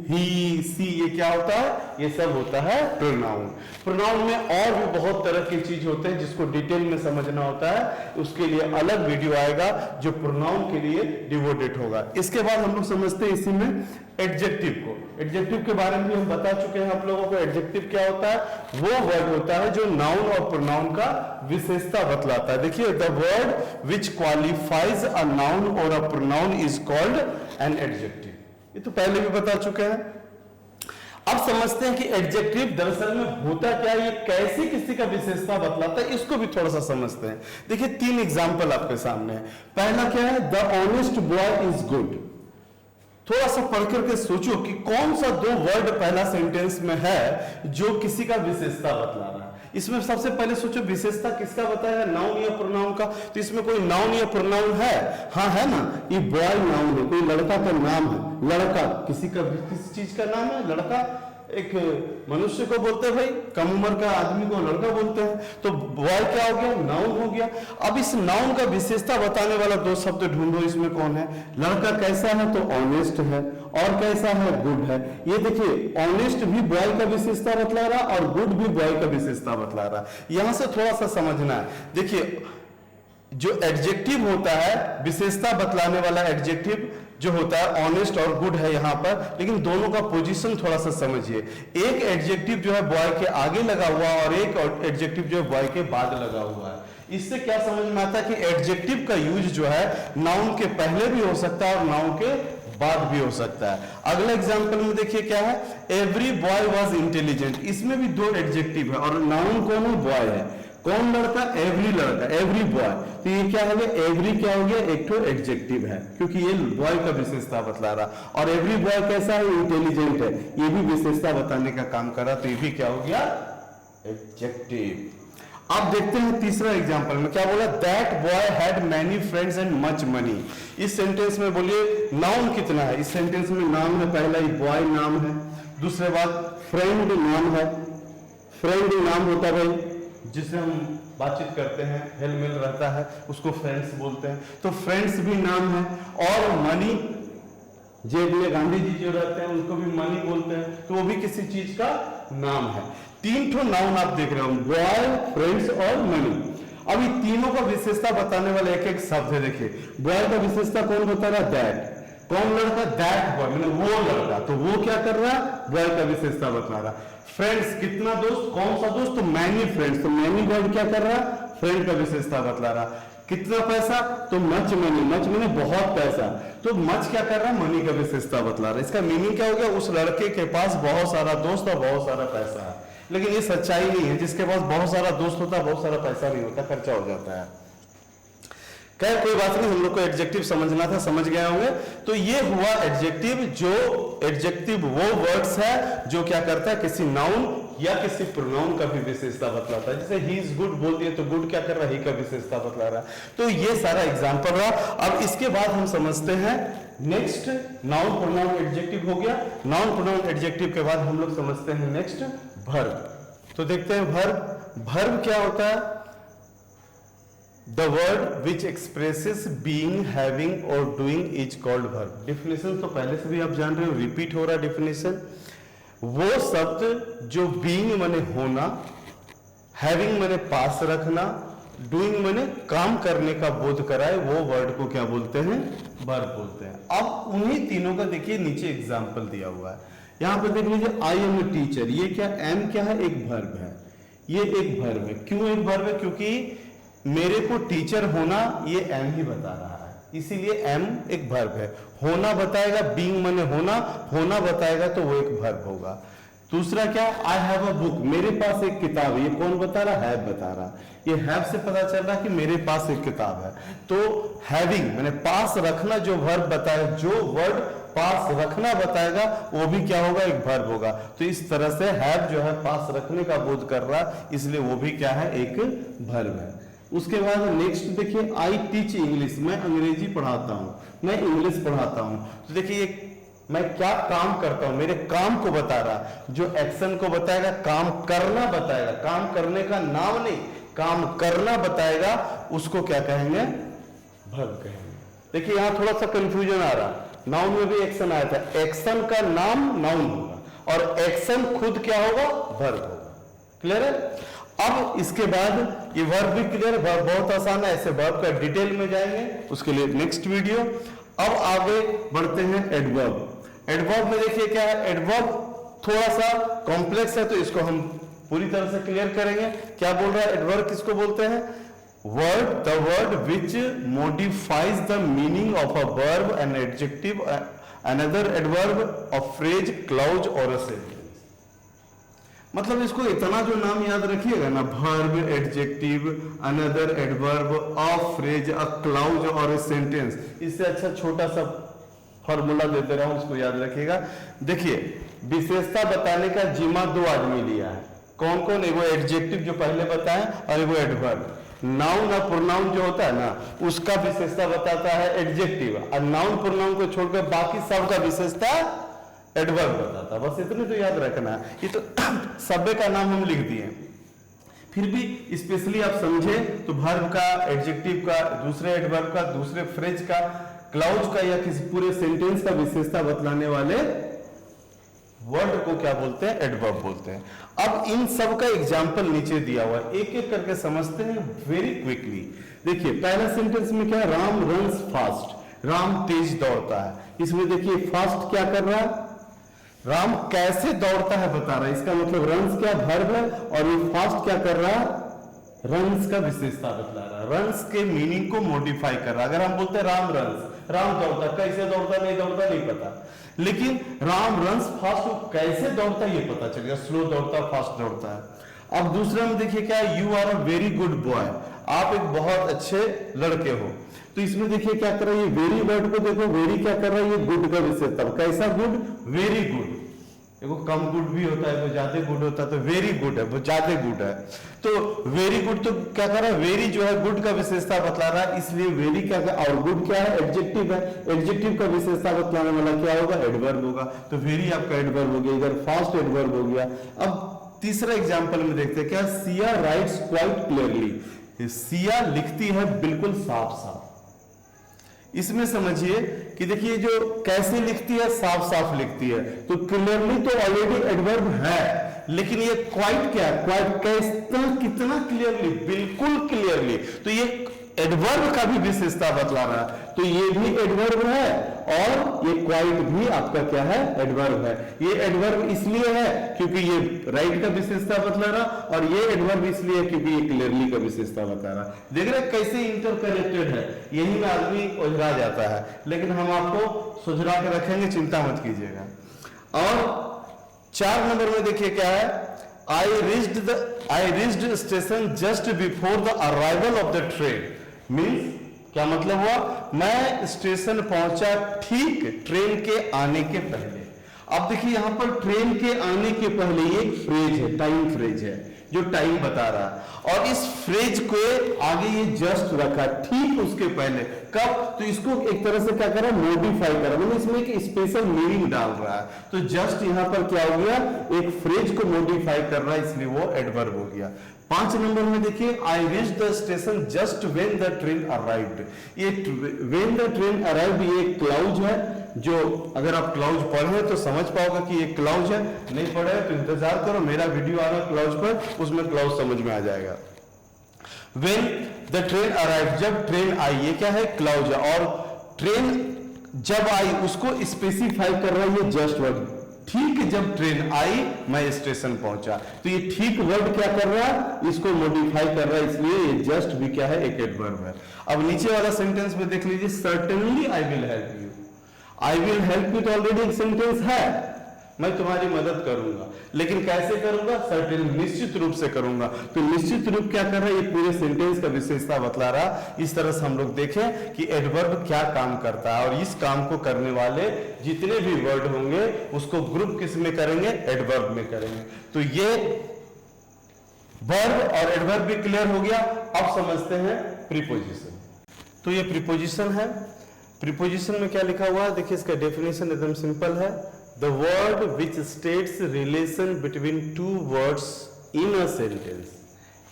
ही, सी, ये क्या होता है, ये सब होता है प्रोनाउन। प्रोनाउन में और भी बहुत तरह की चीज होते हैं जिसको डिटेल में समझना होता है, उसके लिए अलग वीडियो आएगा जो प्रोनाउन के लिए डिवोटेड होगा। इसके बाद हम लोग समझते हैं इसी में एडजेक्टिव को। एडजेक्टिव के बारे में भी हम बता चुके हैं आप लोगों को। एडजेक्टिव क्या होता है, वो वर्ड होता है जो नाउन और प्रोनाउन का विशेषता बतलाता है। देखिए the word which qualifies a noun और a pronoun is called an adjective. ये तो पहले भी बता चुके हैं। अब समझते हैं कि एडजेक्टिव दरअसल में होता क्या है, ये कैसे किसी का विशेषता बतलाता है, इसको भी थोड़ा सा समझते हैं। देखिए 3 एग्जाम्पल आपके सामने है। पहला क्या है, the honest boy is good. थोड़ा सा पढ़ करके सोचो कि कौन सा 2 वर्ड पहला सेंटेंस में है जो किसी का विशेषता बतला रहा है। इसमें सबसे पहले सोचो विशेषता किसका बताया, नाउन या प्रोनाउन का। तो इसमें कोई नाउन या प्रोनाउन है, हाँ है ना, ये बॉय नाउन है, कोई लड़का का नाम है, लड़का किसी चीज का नाम है, लड़का एक मनुष्य को बोलते हैं, भाई कम उम्र का आदमी को लड़का बोलते हैं, तो बॉय क्या हो गया, नाउन हो गया। अब इस नाउन का विशेषता बताने वाला 2 शब्द ढूंढो, इसमें कौन है, लड़का कैसा है तो ऑनेस्ट है, और कैसा है, गुड है। ये देखिए ऑनेस्ट भी बॉय का विशेषता बतला रहा और गुड भी बॉय का विशेषता बतला रहा। यहां से थोड़ा सा समझना है। देखिए जो एडजेक्टिव होता है, विशेषता बतलाने वाला एडजेक्टिव जो होता है ऑनेस्ट और गुड है यहां पर, लेकिन दोनों का पोजीशन थोड़ा सा समझिए। एक एडजेक्टिव जो है बॉय के आगे लगा हुआ और एक एडजेक्टिव जो है बॉय के बाद लगा हुआ है। इससे क्या समझ में आता है कि एडजेक्टिव का यूज जो है नाउन के पहले भी हो सकता है और नाउन के बाद भी हो सकता है। अगला एग्जांपल में देखिए क्या है, एवरी बॉय वाज इंटेलिजेंट। इसमें भी 2 एडजेक्टिव है और नाउन कौन है, बॉय है। कौन लड़का, एवरी लड़का, एवरी बॉय। तो ये क्या हो गया, एवरी क्या हो गया, एक तो एडजेक्टिव है क्योंकि ये बॉय का विशेषता बतला रहा, और एवरी बॉय कैसा है, इंटेलिजेंट है, ये भी विशेषता बताने का काम कर रहा, तो ये भी क्या हो गया, एडजेक्टिव। अब देखते हैं तीसरा एग्जांपल में क्या बोला, that boy had many friends and much money. इस सेंटेंस में बोलिए नाउन कितना है, इस सेंटेंस में नाम है, पहला ही बॉय नाम है, दूसरे बात फ्रेंड नाम है। फ्रेंड नाम होता है भाई जिससे हम बातचीत करते हैं, हेल मिल रहता है, उसको फ्रेंड्स बोलते हैं, तो फ्रेंड्स भी नाम है। और मनी, जेब में गांधी जी जो रहते हैं उनको भी मनी बोलते हैं, तो वो भी किसी चीज का नाम है। 3 ठो नाउन आप देख रहे हो, बॉय, फ्रेंड्स और मनी। अब ये तीनों का विशेषता बताने वाला एक एक शब्द है। देखिए बॉय का विशेषता कौन बता रहा है, दैट। कौन लड़का, दैट बॉय, मतलब वो लड़का, तो वो क्या कर रहा है, बॉय का विशेषता बता रहा। फ्रेंड्स कितना दोस्त, कौन सा दोस्त, तो मैनी फ्रेंड्स, तो मैनी बॉय क्या कर रहा है, फ्रेंड का विशेषता बतला रहा। कितना पैसा? तो मच मनी बहुत पैसा। तो मच क्या कर रहा है? मनी का विशेषता बतला रहा है। इसका मीनिंग क्या हो गया? उस लड़के के पास बहुत सारा दोस्त और बहुत सारा पैसा है। लेकिन ये सच्चाई नहीं है। जिसके पास बहुत सारा दोस्त होता है, बहुत सारा पैसा नहीं होता, खर्चा हो जाता है। खैर कोई बात नहीं, हम लोग को एडजेक्टिव समझना था, समझ गए होंगे। तो ये हुआ एडजेक्टिव। जो एडजेक्टिव वो वर्ड्स है जो क्या करता है? किसी नाउन या किसी प्रोनाउन का भी विशेषता बतलाता है। जैसे ही इज गुड बोल दिए तो गुड क्या कर रहा है? ही का विशेषता बतला रहा है। तो ये सारा एग्जांपल रहा। अब इसके बाद हम समझते हैं नेक्स्ट नाउन प्रोनाउन एडजेक्टिव हो गया। नाउन प्रोनाउन एडजेक्टिव के बाद हम लोग समझते हैं नेक्स्ट वर्ब। तो देखते हैं वर्ब। वर्ब क्या होता है? The word which expresses being, having or doing is called verb. Definition तो पहले से भी आप जान रहे हो, रिपीट हो रहा definition। वो शब्द जो being माने होना, having माने पास रखना, doing माने काम करने का बोध कराए, वो वर्ड को क्या बोलते हैं? verb बोलते हैं। अब उन्हीं तीनों का देखिए नीचे एग्जाम्पल दिया हुआ है। यहां पर देख लीजिए, आई एम ए टीचर। ये क्या? एम क्या है? एक वर्ब है। ये एक वर्ब है। क्यों एक वर्ब है? क्योंकि मेरे को टीचर होना ये एम ही बता रहा है, इसीलिए एम एक वर्ब है। होना बताएगा, बीइंग माने होना, होना बताएगा तो वो एक वर्ब होगा। दूसरा क्या? I have a book. मेरे पास एक किताब है। ये कौन बता रहा? हैव बता रहा। ये हैव से पता चल रहा है कि मेरे पास एक किताब है। तो हैविंग माने पास रखना जो वर्ब बताएगा, जो वर्ड पास रखना बताएगा वो भी क्या होगा? एक वर्ब होगा। तो इस तरह से हैव जो है पास रखने का बोध कर रहा, इसलिए वो भी क्या है? एक वर्ब है। उसके बाद नेक्स्ट देखिए, आई टीच इंग्लिश। मैं अंग्रेजी पढ़ाता हूं, मैं इंग्लिश पढ़ाता हूं। तो देखिए मैं क्या काम करता हूं, मेरे काम को बता रहा। जो एक्शन को बताएगा, काम करना बताएगा, काम करने का नाम नहीं, काम करना बताएगा, उसको क्या कहेंगे? वर्ब कहेंगे। देखिए यहां थोड़ा सा कंफ्यूजन आ रहा। नाउन में भी एक्शन आया था, एक्शन का नाम नाउन होगा और एक्शन खुद क्या होगा? वर्ब होगा। क्लियर है? अब इसके बाद ये वर्ब भी क्लियर, वर्ब बहुत आसान है। ऐसे वर्ब का डिटेल में जाएंगे, उसके लिए नेक्स्ट वीडियो। अब आगे बढ़ते हैं एडवर्ब। एडवर्ब में देखिए क्या है? एडवर्ब थोड़ा सा कॉम्प्लेक्स है, तो इसको हम पूरी तरह से क्लियर करेंगे। क्या बोल रहा है? एडवर्ब किसको बोलते हैं? Word, the word which modifies the meaning of a verb, an adjective, another adverb, a phrase, clause और अ सेंटेंस। मतलब इसको इतना जो नाम याद रखिएगा ना, verb, adjective, another adverb, a phrase, a clause और अ सेंटेंस, इससे अच्छा छोटा सा फॉर्मूला देते रहा हूं, उसको याद रखिएगा। देखिए विशेषता बताने का जिम्मा दो आदमी लिया है। कौन कौन? एगो एडजेक्टिव जो पहले बताएं और एगो एडवर्ब। नाउन और प्रोनाउन जो होता है ना, उसका विशेषता बताता है एडजेक्टिव, और नाउन प्रोनाउन को छोड़कर बाकी सबका विशेषता एडवर्ब बताता। बस इतने तो याद रखना है। ये तो सभ्य का नाम हम लिख दिए, फिर भी स्पेशली आप समझे तो वर्ब का, एडजेक्टिव का, दूसरे एडवर्ब का, दूसरे फ्रेज का, क्लाउज का या किसी पूरे सेंटेंस का विशेषता बतलाने वाले वर्ड को क्या बोलते हैं? एडवर्ब बोलते हैं। अब इन सब का एग्जाम्पल नीचे दिया हुआ है, एक एक करके समझते हैं वेरी क्विकली। देखिए पहला सेंटेंस में क्या है? Ram runs fast. राम तेज दौड़ता है। इसमें देखिए फास्ट क्या कर रहा है? राम कैसे दौड़ता है बता रहा है। इसका मतलब रन्स क्या वर्ब है, और ये फास्ट क्या कर रहा है? रन्स का विशेषता बतला रहा है, रन्स के मीनिंग को मॉडिफाई कर रहा है। अगर हम बोलते हैं राम रन्स, राम दौड़ता, कैसे दौड़ता नहीं दौड़ता नहीं पता, लेकिन राम रन्स फास्ट, कैसे दौड़ता ये पता चल गया, स्लो दौड़ता फास्ट दौड़ता है। अब दूसरे में देखिए क्या, you are a very good boy, आप एक बहुत अच्छे लड़के हो। तो इसमें देखिए क्या कर रहा है, ये वेरी वर्ड को देखो, वेरी क्या कर रहा है, ये गुड का विशेषता। कैसा गुड? Very good. देखो कम गुड भी होता है, वो ज्यादा गुड होता है, तो वेरी गुड है, वो ज्यादा गुड है। तो वेरी गुड तो क्या कर रहा है, वेरी जो है गुड का विशेषता बतला रहा है, इसलिए वेरी क्या है, और गुड क्या है, एडजेक्टिव है, एडजेक्टिव का विशेषता बतलाने वाला क्या होगा, एडवर्ब होगा। तो वेरी आपका एडवर्ब हो गया, इधर फास्ट एडवर्ब हो गया। अब तीसरा एग्जाम्पल में देखते हैं क्या, Siya rights quite clearly, Siya लिखती है बिल्कुल साफ साफ। इसमें समझिए कि देखिए जो कैसे लिखती है, साफ साफ लिखती है, तो क्लियरली तो ऑलरेडी एडवर्ब है, लेकिन ये क्वाइट क्या है, क्वाइट कैसा, कितना क्लियरली, बिल्कुल क्लियरली। तो ये एडवर्ब का भी विशेषता बतला रहा है। तो ये भी एडवर्ब है और ये क्वाइट भी आपका क्या है, एडवर्ब है। ये एडवर्ब इसलिए है क्योंकि ये राइट का विशेषता बतला रहा, और ये एडवर्ब इसलिए है क्योंकि ये क्लियरली का विशेषता बता रहा। देख रहे कैसे इंटरकनेक्टेड है, यही में आदमी उलझा जाता है, लेकिन हम आपको सुझरा के रखेंगे, चिंता मत कीजिएगा। और 4 नंबर में देखिए क्या है, I reached station just before the arrival of the train। Means क्या मतलब हुआ, मैं स्टेशन पहुंचा ठीक ट्रेन के आने के पहले। अब देखिए यहां पर ट्रेन के आने के पहले ये फ्रेज है, टाइम फ्रेज है जो टाइम बता रहा है, और इस फ्रेज को आगे ये जस्ट रखा ठीक उसके पहले। कब, तो इसको एक तरह से क्या करा, मॉडिफाई करा, मतलब इसमें एक स्पेशल मीनिंग डाल रहा है। तो जस्ट यहां पर क्या हो गया, एक फ्रेज को मॉडिफाई कर रहा है, इसलिए वो एडवर्ब हो गया। 5 नंबर में देखिए, I reach the station just when the train arrived. ये व्हेन द ट्रेन अराइव्ड ये क्लाउज है, जो अगर आप क्लाउज पढ़े तो समझ पाओगे कि ये क्लाउज है, नहीं पढ़े तो इंतजार करो, मेरा वीडियो आ रहा क्लाउज पर, उसमें क्लाउज समझ में आ जाएगा। व्हेन द ट्रेन अराइव्ड, जब ट्रेन आई, ये क्या है, क्लाउज है। और ट्रेन जब आई उसको स्पेसिफाई कर रहा है ये जस्ट वर्ड, ठीक जब ट्रेन आई मैं स्टेशन पहुंचा। तो ये ठीक वर्ड क्या कर रहा है, इसको मॉडिफाई कर रहा है, इसलिए ये जस्ट भी क्या है, एक एडवर्ब है। अब नीचे वाला सेंटेंस में देख लीजिए, certainly I will help you. I will help you तो ऑलरेडी एक सेंटेंस है, मैं तुम्हारी मदद करूंगा, लेकिन कैसे करूंगा, सर्टेन, निश्चित रूप से करूंगा। तो निश्चित रूप क्या कर रहा है, ये पूरे सेंटेंस का विशेषता बतला रहा। इस तरह से हम लोग देखें कि एडवर्ब क्या काम करता है, और इस काम को करने वाले जितने भी वर्ड होंगे उसको ग्रुप किस में करेंगे, एडवर्ब में करेंगे। तो ये वर्ब और एडवर्ब भी क्लियर हो गया। अब समझते हैं प्रीपोजिशन। तो ये प्रीपोजिशन है। प्रीपोजिशन में क्या लिखा हुआ है, देखिए इसका डेफिनेशन एकदम सिंपल है। The word which states relation between two words in a sentence.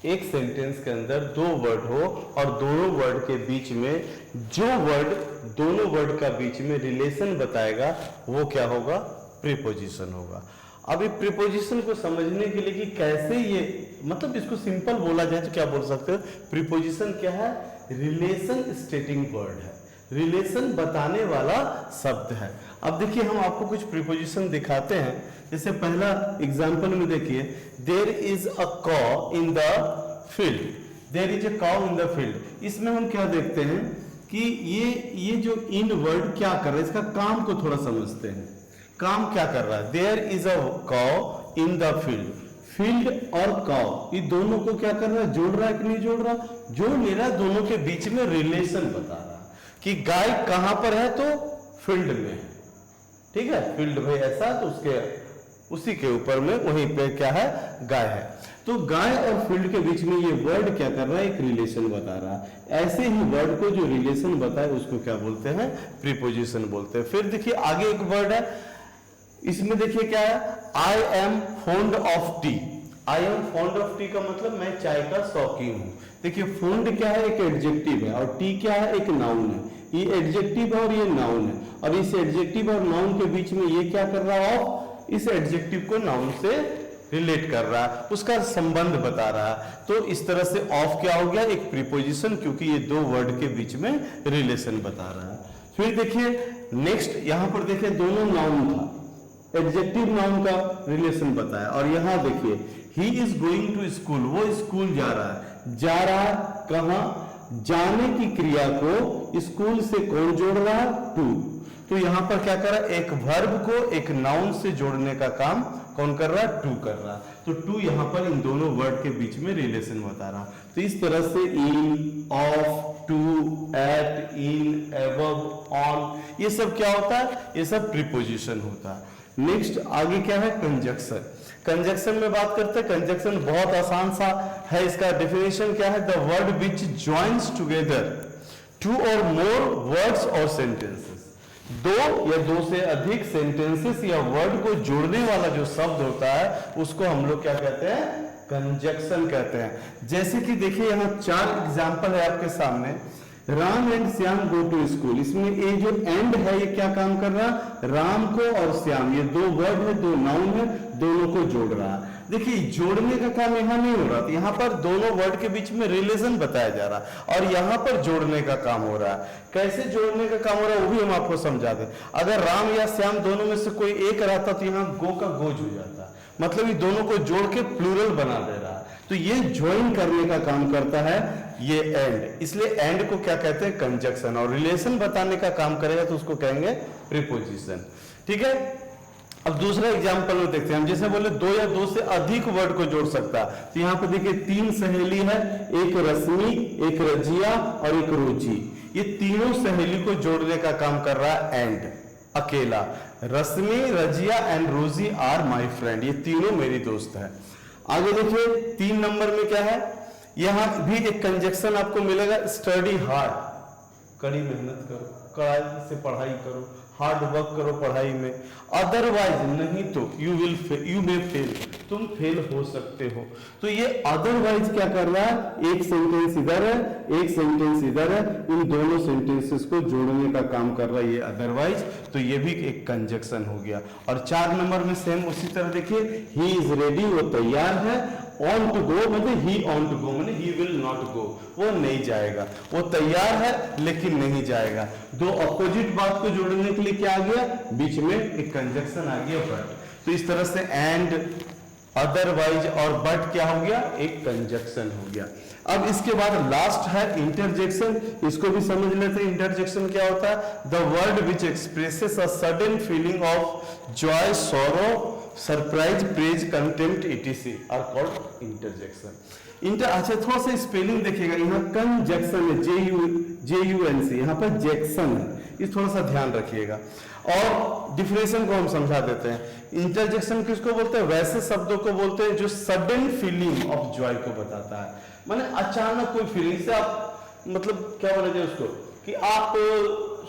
एक सेंटेंस के अंदर 2 वर्ड हो और दोनों वर्ड के बीच में जो वर्ड दोनों वर्ड का बीच में रिलेशन बताएगा वो क्या होगा, प्रीपोजिशन होगा। अब ये प्रीपोजिशन को समझने के लिए कि कैसे ये, मतलब इसको सिंपल बोला जाए तो क्या बोल सकते हो, प्रीपोजिशन क्या है, रिलेशन स्टेटिंग वर्ड है, रिलेशन बताने वाला शब्द है। अब देखिए हम आपको कुछ प्रीपोजिशन दिखाते हैं। जैसे पहला एग्जांपल में देखिए, there is a cow in the field, there is a cow in the field. इसमें हम क्या देखते हैं कि ये जो इन वर्ड क्या कर रहा है, इसका काम को थोड़ा समझते हैं। काम क्या कर रहा है, there is a cow in the field, field और कॉ ये दोनों को क्या कर रहा है, जोड़ रहा है कि नहीं जोड़ रहा, जोड़ नहीं रहा, दोनों के बीच में रिलेशन बता रहा कि गाय कहां पर है, तो फील्ड में है, ठीक है, फील्ड में ऐसा तो उसके उसी के ऊपर में वहीं पे क्या है, गाय है। तो गाय और फील्ड के बीच में ये वर्ड क्या कर रहा है, एक रिलेशन बता रहा है। ऐसे ही वर्ड को जो रिलेशन बताए उसको क्या बोलते हैं, प्रीपोजिशन बोलते हैं। फिर देखिए आगे एक वर्ड है, इसमें देखिए क्या है, I am fond of T. I am fond of T का मतलब मैं चाय का शौकीन हूं। देखिए फॉन्ड क्या है, एक एडजेक्टिव है, और टी क्या है, एक नाउन है। ये एडजेक्टिव है और ये नाउन है, और इस एडजेक्टिव और नाउन के बीच में ये क्या कर रहा है, ऑफ, इस एडजेक्टिव को नाउन से रिलेट कर रहा है, उसका संबंध बता रहा है। तो इस तरह से ऑफ क्या हो गया, एक प्रीपोजिशन, क्योंकि ये 2 वर्ड के बीच में रिलेशन बता रहा है। फिर देखिए नेक्स्ट, यहां पर देखिए दोनों नाउन था, एडजेक्टिव नाउन का रिलेशन बताया, और यहां देखिए he is going to school, वो स्कूल जा रहा है। जा रहा है कहां, जाने की क्रिया को स्कूल से कौन जोड़ रहा है, टू। तो यहां पर क्या कर रहा है, एक वर्ब को एक नाउन से जोड़ने का काम कौन कर रहा है, टू कर रहा है। तो टू यहां पर इन दोनों वर्ड के बीच में रिलेशन बता रहा। तो इस तरह से in, of, to, at, in, above, on, ये सब क्या होता है, ये सब प्रीपोजिशन होता है। नेक्स्ट आगे क्या है, कंजक्शन। कंजक्शन में बात करते हैं। कंजक्शन बहुत आसान सा है, इसका डेफिनेशन क्या है, the word which joins together 2 और मोर वर्ड्स और सेंटेंसेस। 2 या 2 से अधिक सेंटेंसेस या वर्ड को जोड़ने वाला जो शब्द होता है उसको हम लोग क्या कहते हैं, कंजक्शन कहते हैं। जैसे कि देखिए यहाँ 4 एग्जाम्पल है आपके सामने। Ram and Shyam go to school, इसमें ये जो एंड है ये क्या काम कर रहा है, राम को और श्याम, ये 2 वर्ड है, 2 नाउन है, दोनों को जोड़ रहा है। देखिए जोड़ने का काम यहाँ नहीं हो रहा, यहाँ पर दोनों वर्ड के बीच में रिलेशन बताया जा रहा और यहाँ पर जोड़ने का काम हो रहा है। कैसे जोड़ने का काम हो रहा है वो भी हम आपको समझा दें। अगर राम या श्याम दोनों में से कोई एक रहता तो यहाँ गो का गोज हो जाता, मतलब ये दोनों को जोड़ के प्लूरल बना दे रहा है। तो ये ज्वाइन करने का काम करता है ये एंड, इसलिए एंड को क्या कहते हैं, कंजक्शन। और रिलेशन बताने का काम करेगा तो उसको कहेंगे प्रीपोजिशन। ठीक है, अब दूसरा एग्जांपल में देखते हैं हम। जैसे बोले दो या दो से अधिक वर्ड को जोड़ सकता है, तो यहाँ पे देखिए तीन सहेली है, एक रश्मि, एक रजिया और एक रोजी। ये तीनों सहेली को जोड़ने का काम कर रहा है एंड अकेला। रश्मि, रजिया एंड रोजी आर माय फ्रेंड, ये तीनों मेरी दोस्त है। आगे देखिए 3 नंबर में क्या है, यहां भी एक कंजक्शन आपको मिलेगा, स्टडी हार्ड, कड़ी मेहनत करो, कड़ाई से पढ़ाई करो, हार्ड वर्क करो पढ़ाई में। अदरवाइज नहीं तो यू मे फेल, तुम फेल हो सकते हो। तो ये अदरवाइज क्या कर रहा है, एक सेंटेंस इधर है, एक सेंटेंस इधर है, इन दोनों सेंटेंसेस को जोड़ने का काम कर रहा है ये अदरवाइज। तो ये भी एक कंजक्शन हो गया। और 4 नंबर में सेम उसी तरह देखिए, ही इज रेडी, वो तैयार है। ऑन टू गो मतलब ही ऑन टू गो मतलब ही विल नॉट गो, वो नहीं जाएगा। वो तैयार है लेकिन नहीं जाएगा। दो अपोजिट बात को जोड़ने के लिए क्या आ गया, बीच में एक कंजक्शन आ गया बट। तो इस तरह से एंड, अदरवाइज और बट क्या हो गया, एक कंजक्शन हो गया। अब इसके बाद लास्ट है इंटरजेक्शन, इसको भी समझ लेते हैं। इंटरजेक्शन क्या होता है, the word which expresses a sudden feeling of joy, sorrow, surprise, praise, contempt etc are called interjection. अच्छा थोड़ा सा स्पेलिंग देखिएगा, यहाँ कंजक्शन है, JUNC, यहाँ पर जैक्सन है, इस थोड़ा सा ध्यान रखिएगा। और डिफरेंशिएशन को हम समझा देते हैं। इंटरजेक्शन किसको बोलते हैं, वैसे शब्दों को बोलते हैं जो सडन फीलिंग ऑफ जॉय को बताता है। माने अचानक कोई फीलिंग से आप, मतलब क्या बोला जाए उसको, कि आप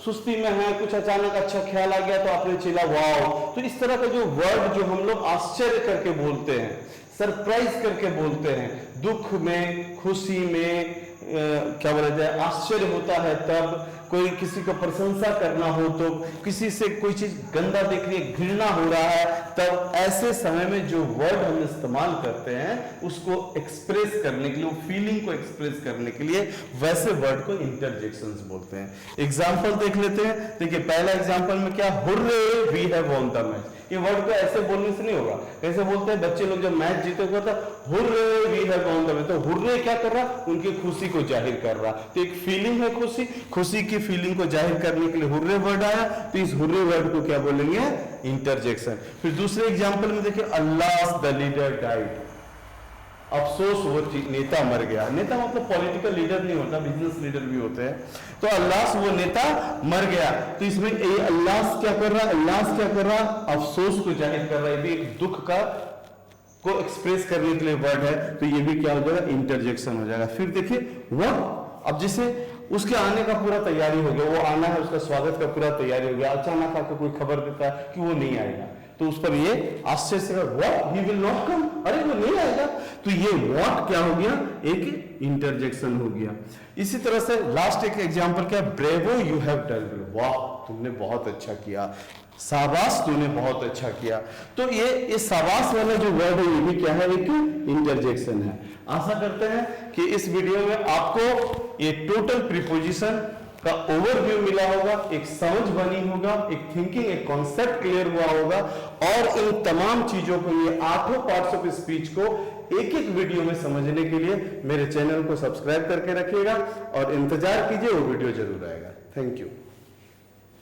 सुस्ती में हैं, कुछ अचानक अच्छा ख्याल आ गया तो आपने चिल्ला वाओ। तो इस तरह का जो वर्ड जो हम लोग आश्चर्य करके बोलते हैं, सरप्राइज करके बोलते हैं, दुख में, खुशी में, क्या बोला जाए, आश्चर्य होता है तब, कोई किसी को प्रशंसा करना हो तो, किसी से कोई चीज गंदा देख रही है, घृणा हो रहा है, तब ऐसे समय में जो वर्ड हम इस्तेमाल करते हैं उसको एक्सप्रेस करने के लिए, वो फीलिंग को एक्सप्रेस करने के लिए, वैसे वर्ड को इंटरजेक्शंस बोलते हैं। एग्जांपल देख लेते हैं। देखिए पहला एग्जांपल में क्या, hurray we have won the match. ये वर्ड को ऐसे बोलने से नहीं होगा, कैसे बोलते हैं बच्चे लोग जब मैच जीते हुए था, hurray we have won the match. तो हुर्रे क्या कर रहा, उनकी खुशी को जाहिर कर रहा। तो एक फीलिंग है खुशी, खुशी की फीलिंग को जाहिर करने के लिए हुर्रे वर्ड आया, तो इस हुर्रे वर्ड को क्या बोलेंगे, इंटरजेक्शन। फिर दूसरे एग्जांपल में देखिए, अल्लाह द लीडर डाइड, अफसोस वो नेता मर गया। नेता मतलब पॉलिटिकल लीडर नहीं होता, बिजनेस लीडर भी होते हैं। तो अल्लाह वो नेता मर गया, तो इसमें ये अल्लाह क्या कर रहा है, अल्लाह क्या कर रहा है, अफसोस को जाहिर कर रहा है, भी एक दुख का को एक्सप्रेस करने के लिए वर्ड है, तो ये भी क्या हो जाएगा, इंटरजेक्शन हो जाएगा। फिर देखिए व्हाट, अब जैसे उसके आने का पूरा तैयारी हो गया, वो आना है, उसका स्वागत का पूरा तैयारी हो गया, अचानक आकर कोई खबर देता है कि वो नहीं आएगा, तो उस पर ये आश्चर्य से what, he will not come, अरे वो नहीं आएगा। तो ये व्हाट क्या हो गया, एक इंटरजेक्शन हो गया। इसी तरह से लास्ट एक एग्जांपल क्या, bravo you have done well, वाह तुमने बहुत अच्छा किया, शाबाश तूने बहुत अच्छा किया। तो ये शाबाश वाला जो वर्ड है ये भी क्या है, एक इंटरजेक्शन है। आशा करते हैं कि इस वीडियो में आपको ये टोटल प्रीपोजिशन का ओवरव्यू मिला होगा, एक समझ बनी होगा, एक थिंकिंग, एक कॉन्सेप्ट क्लियर हुआ होगा। और इन तमाम चीजों को, ये 8 पार्ट्स ऑफ स्पीच को एक एक वीडियो में समझने के लिए मेरे चैनल को सब्सक्राइब करके रखिएगा और इंतजार कीजिए, वो वीडियो जरूर आएगा। Thank you.